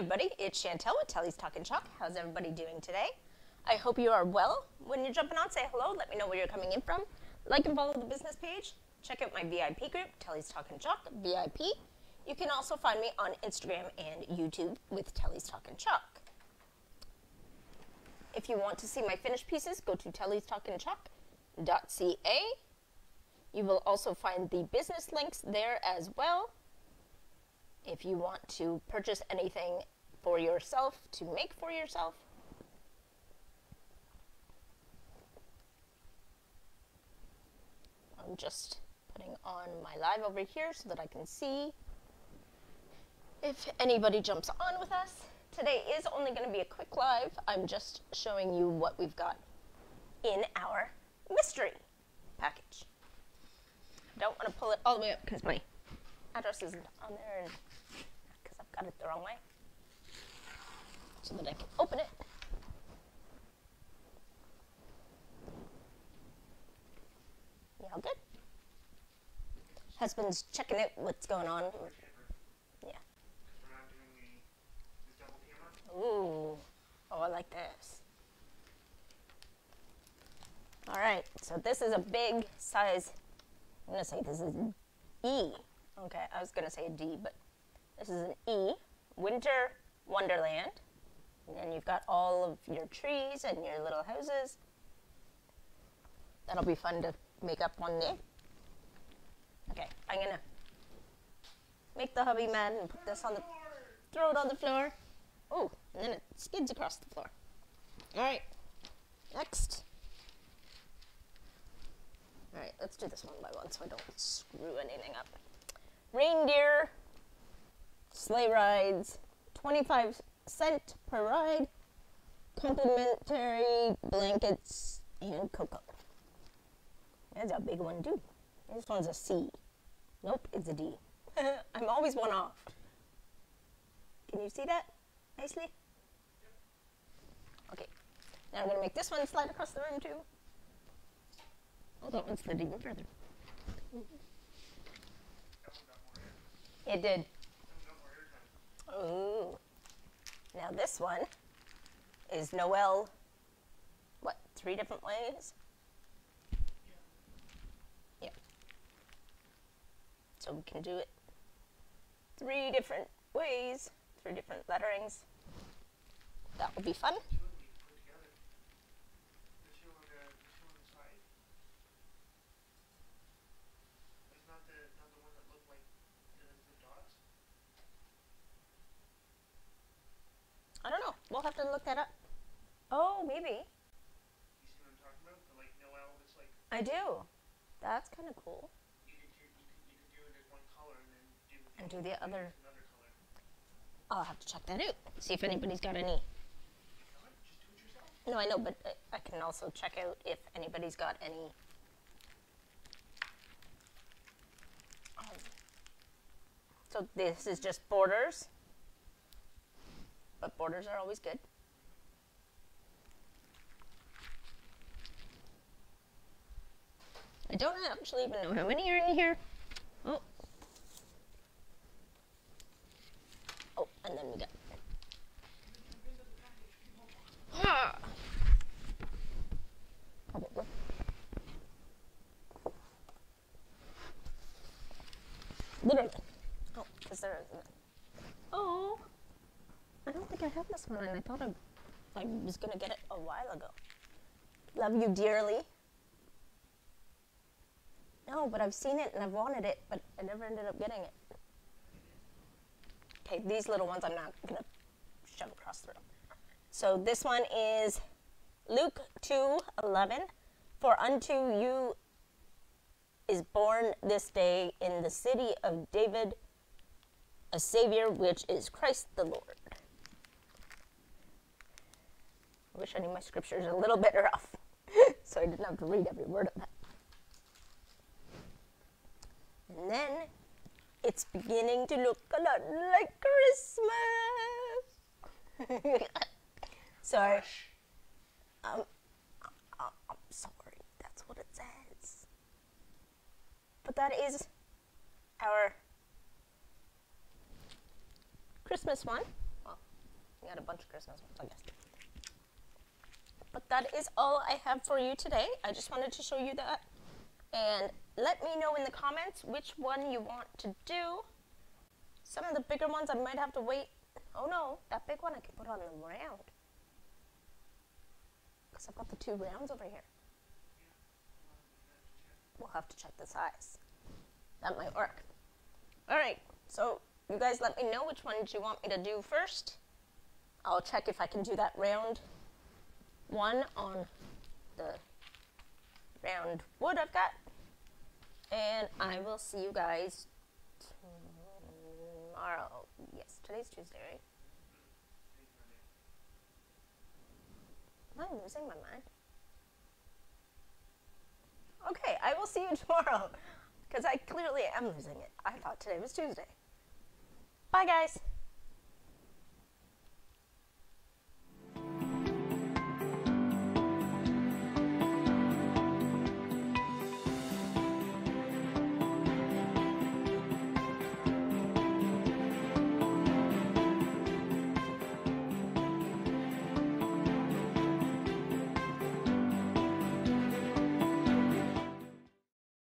everybody, it's Chantel with Telly's Talkin' Chalk. How's everybody doing today? I hope you are well. When you're jumping on, say hello, let me know where you're coming in from. Like and follow the business page. Check out my VIP group, Telly's Talkin' Chalk, VIP. You can also find me on Instagram and YouTube with Telly's Talkin' Chalk. If you want to see my finished pieces, go to tellystalkinchalk.ca. You will also find the business links there as well. If you want to purchase anything for yourself, to make for yourself. I'm just putting on my live over here so that I can see if anybody jumps on with us. Today is only going to be a quick live. I'm just showing you what we've got in our mystery package. I don't want to pull it all the way up because my address isn't on there and because I've got it the wrong way. So that I can open it. Yeah, all good. Husband's checking out what's going on. Yeah. Ooh. Oh, I like this. All right. So this is a big size. I'm going to say this is E. Okay, I was going to say a D, but this is an E. Winter Wonderland. And then you've got all of your trees and your little houses. That'll be fun to make up one day. Okay, I'm going to make the hubby mad and put this on the, throw it on the floor. Oh, and then it skids across the floor. All right, next. All right, let's do this one by one so I don't screw anything up. Reindeer, sleigh rides, 25 cents per ride, complimentary blankets, and cocoa. That's a big one too. This one's a C. Nope, it's a D. I'm always one off. Can you see that nicely? Okay, now I'm going to make this one slide across the room too. Oh, that one slid even further. It did. Ooh. Now this one is Noel, what, 3 different ways? Yeah. So we can do it 3 different ways, 3 different letterings. That will be fun. I don't know. We'll have to look that up. Oh, maybe. You see what I'm talking about? The, like, Noel, it's like... I do. That's kind of cool. You could do it as one color and then do the other. Another color. I'll have to check that out. See if anybody's got any. Just do it yourself. No, I know, but I can also check out if anybody's got any. So this is just borders. But borders are always good. I don't actually even know how many are in here. Oh. Oh, and then we got. Ah. Probably. Literally. Oh, because there isn't. Oh. I don't think I have this one, and I thought I was going to get it a while ago. Love you dearly. No, but I've seen it and I've wanted it, but I never ended up getting it. Okay, these little ones I'm not going to shove across the room. So this one is Luke 2:11. For unto you is born this day in the city of David a Savior, which is Christ the Lord. I wish I knew my scriptures a little bit rough, so I didn't have to read every word of that. And then it's beginning to look a lot like Christmas. Sorry. I'm sorry. That's what it says. But that is our Christmas one. Well, We got a bunch of Christmas ones, I guess. But that is all I have for you today. I just wanted to show you that. And let me know in the comments which one you want to do. Some of the bigger ones I might have to wait. Oh no, that big one I can put on the round. Because I've got the 2 rounds over here. We'll have to check the size. That might work. Alright, so you guys let me know which ones you want me to do first. I'll check if I can do that round one on the round wood I've got. And I will see you guys tomorrow. Yes, today's Tuesday, right? Am I losing my mind? Okay, I will see you tomorrow. Because I clearly am losing it. I thought today was Tuesday. Bye, guys.